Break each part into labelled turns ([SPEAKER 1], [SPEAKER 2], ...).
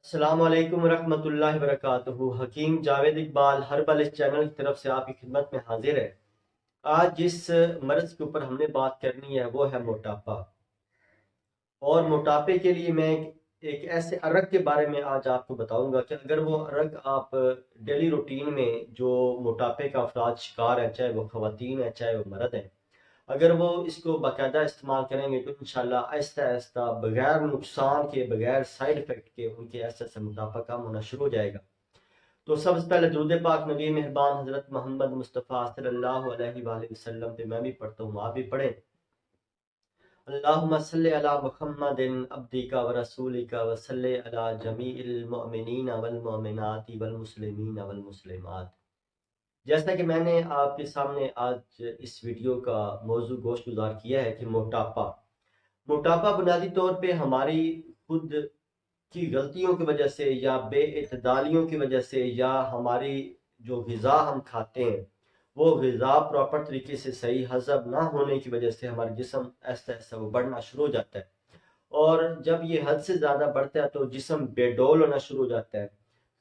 [SPEAKER 1] السلام علیکم ورحمۃ اللہ وبرکاتہ۔ حکیم جاوید اقبال ہربل اس چینل کی طرف سے آپ کی خدمت میں حاضر ہے۔ آج جس مرض کے اوپر ہم نے بات کرنی ہے وہ ہے موٹاپا، اور موٹاپے کے لیے میں ایک ایسے ارگ کے بارے میں آج آپ کو بتاؤں گا کہ اگر وہ ارگ آپ ڈیلی روٹین میں جو موٹاپے کا افراد شکار ہے، چاہے وہ خواتین ہے چاہے وہ مرد ہے، اگر وہ اس کو باقاعدہ استعمال کریں گے تو انشاءاللہ آہستہ آہستہ بغیر نقصان کے، بغیر سائیڈ افیکٹ کے، ان کے ایسے ایسے موٹاپا کم ہونا شروع ہو جائے گا۔ تو سب سے پہلے درود پاک نبی مہربان حضرت محمد مصطفیٰ صلی اللہ علیہ وآلہ وسلم پہ میں بھی پڑھتا ہوں، آپ بھی پڑھیں۔ اللہم صلی علی محمد عبدک و رسولک و صلی علی جمیع المؤمنین والمؤمنات والمسلمین والمسلمات۔ جیسا کہ میں نے آپ کے سامنے آج اس ویڈیو کا موضوع گوشت گزار کیا ہے کہ موٹاپا بنیادی طور پہ ہماری خود کی غلطیوں کی وجہ سے یا بے اعتدالیوں کی وجہ سے یا ہماری جو غذا ہم کھاتے ہیں وہ غذا پراپر طریقے سے صحیح ہضم نہ ہونے کی وجہ سے ہمارا جسم ایسا ایسا وہ بڑھنا شروع ہو جاتا ہے، اور جب یہ حد سے زیادہ بڑھتا ہے تو جسم بے ڈول ہونا شروع ہو جاتا ہے،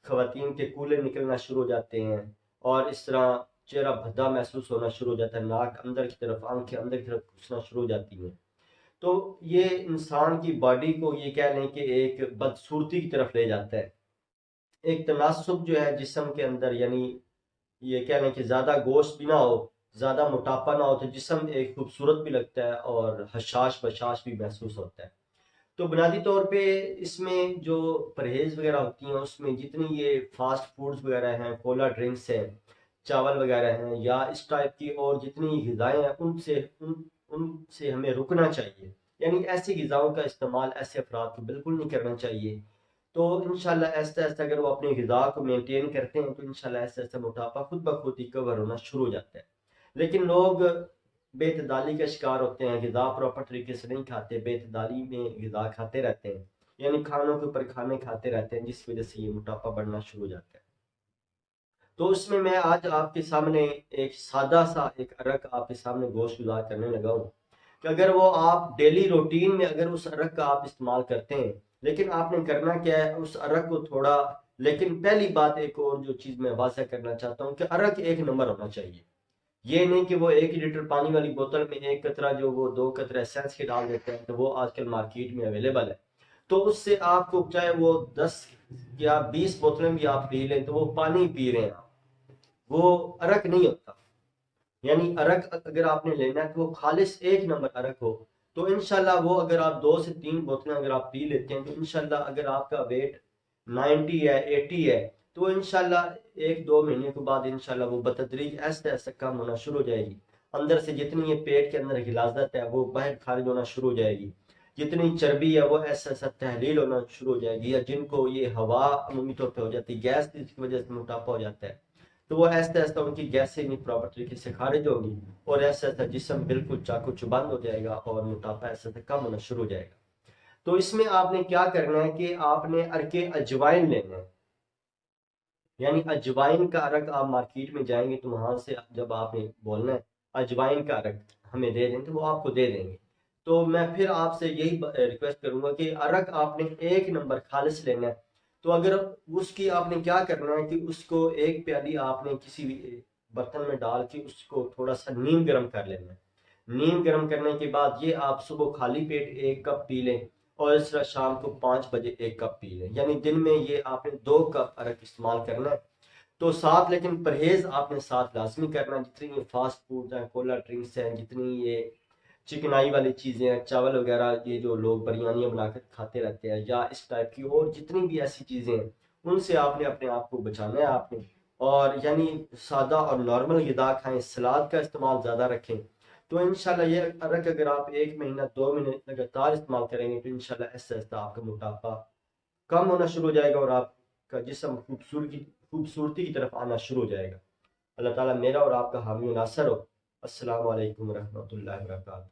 [SPEAKER 1] خواتین کے کولے نکلنا شروع ہو جاتے ہیں، اور اس طرح چہرہ بھدا محسوس ہونا شروع ہو جاتا ہے، ناک اندر کی طرف، آنکھیں اندر کی طرف گھسنا شروع ہو جاتی ہیں۔ تو یہ انسان کی باڈی کو یہ کہہ لیں کہ ایک بدصورتی کی طرف لے جاتا ہے، ایک تناسب جو ہے جسم کے اندر، یعنی یہ کہہ لیں کہ زیادہ گوشت بھی نہ ہو، زیادہ موٹاپا نہ ہو تو جسم ایک خوبصورت بھی لگتا ہے اور حشاش بشاش بھی محسوس ہوتا ہے۔ تو بنیادی طور پہ اس میں جو پرہیز وغیرہ ہوتی ہیں، اس میں جتنی یہ فاسٹ فوڈز وغیرہ ہیں، کولا ڈرنکس ہیں، چاول وغیرہ ہیں، یا اس ٹائپ کی اور جتنی غذائیں ہیں ان سے ہمیں رکنا چاہیے، یعنی ایسی غذاؤں کا استعمال ایسے افراد کو بالکل نہیں کرنا چاہیے۔ تو انشاءاللہ ایسے ایسے اگر وہ اپنی غذا کو مینٹین کرتے ہیں تو انشاءاللہ ایسے ایسے موٹاپا خود بخود ہی کور ہونا شروع ہو جاتا ہے۔ لیکن لوگ بے اعتدالی کا شکار ہوتے ہیں، غذا پراپر طریقے سے نہیں کھاتے، بے اعتدالی میں غذا کھاتے رہتے ہیں، یعنی کھانوں کے اوپر کھانے کھاتے رہتے ہیں، جس وجہ سے یہ موٹاپا بڑھنا شروع ہو جاتا ہے۔ تو اس میں آج آپ کے سامنے ایک سادہ سا ایک ارک آپ کے سامنے گوشت گزار کرنے لگا ہوں کہ اگر وہ آپ ڈیلی روٹین میں اگر اس ارک کا آپ استعمال کرتے ہیں، لیکن آپ نے کرنا کیا ہے اس ارک کو تھوڑا، لیکن پہلی بات ایک اور جو چیز میں واضح کرنا چاہتا ہوں کہ ارک ایک نمبر ہونا چاہیے۔ یہ نہیں کہ وہ 1 لیٹر پانی والی بوتل میں ایک قطرہ جو وہ 2 قطرہ ایسنس کے ڈال دیتے ہیں، تو وہ آج کل مارکیٹ میں اویلیبل ہے، تو اس سے آپ کو چاہے وہ 10 یا 20 بوتلیں بھی آپ پی لیں تو وہ پانی پی رہے ہیں آپ، وہ ارک نہیں ہوتا۔ یعنی ارک اگر آپ نے لینا ہے تو وہ خالص ایک نمبر ارک ہو، تو انشاءاللہ وہ اگر آپ 2 سے 3 بوتلیں اگر آپ پی لیتے ہیں تو انشاءاللہ اگر آپ کا ویٹ 90 ہے 80 ہے تو انشاءاللہ 1 2 مہینے کے بعد انشاءاللہ وہ بتدریج ایسے ایسے کم ہونا شروع ہو جائے گی، اندر سے جتنی یہ پیٹ کے اندر غلاظت ہے وہ باہر خارج ہونا شروع ہو جائے گی، جتنی چربی ہے وہ ایسا ایسا تحلیل ہونا شروع ہو جائے گی، یا جن کو یہ ہوا عمومی طور پہ ہو جاتی ہے، گیس کی وجہ سے موٹاپا ہو جاتا ہے، تو وہ ایسا ایسا ان کی گیسیں نہیں پراپر طریقے سے خارج ہوگی، اور ایسا ایسا جسم بالکل چاقو چبند ہو جائے گا اور موٹاپا ایسا ایسا کم ہونا شروع ہو جائے گا۔ تو اس میں آپ نے کیا کرنا ہے کہ آپ نے ارکے اجوائن لینا ہے، یعنی اجوائن کا ارک آپ مارکیٹ میں جائیں گے تو وہاں سے جب آپ نے بولنا ہے اجوائن کا ارک ہمیں دے دیں تو وہ آپ کو دے دیں گے۔ تو میں پھر آپ سے یہی ریکویسٹ کروں گا کہ ارک آپ نے ایک نمبر خالص لینا ہے۔ تو اگر اس کی آپ نے کیا کرنا ہے کہ اس کو ایک پیالی آپ نے کسی بھی برتن میں ڈال کے اس کو تھوڑا سا نیم گرم کر لینا ہے، نیم گرم کرنے کے بعد یہ آپ صبح خالی پیٹ 1 کپ پی لیں، اور اس طرح شام کو 5 بجے 1 کپ پی لیں، یعنی دن میں یہ آپ نے 2 کپ ارک استعمال کرنا ہے۔ تو ساتھ لیکن پرہیز آپ نے ساتھ لازمی کرنا ہے، جتنی یہ فاسٹ فوڈ ہیں، کولا ڈرنکس ہیں، جتنی یہ چکنائی والی چیزیں ہیں، چاول وغیرہ یہ جو لوگ بریانیاں بنا کر کھاتے رہتے ہیں، یا اس ٹائپ کی اور جتنی بھی ایسی چیزیں ہیں ان سے آپ نے اپنے آپ کو بچانا ہے آپ نے، اور یعنی سادہ اور نارمل غذا کھائیں، سلاد کا استعمال زیادہ رکھیں۔ تو انشاءاللہ یہ ارک اگر آپ 1 مہینہ 2 مہینے لگاتار استعمال کریں گے تو انشاءاللہ ایسا ایسا آپ کا موٹاپا کم ہونا شروع ہو جائے گا، اور آپ کا جسم خوبصورتی کی طرف آنا شروع ہو جائے گا۔ اللہ تعالیٰ میرا اور آپ کا حامی و ناصر ہو۔ السلام علیکم ورحمۃ اللہ وبرکاتہ۔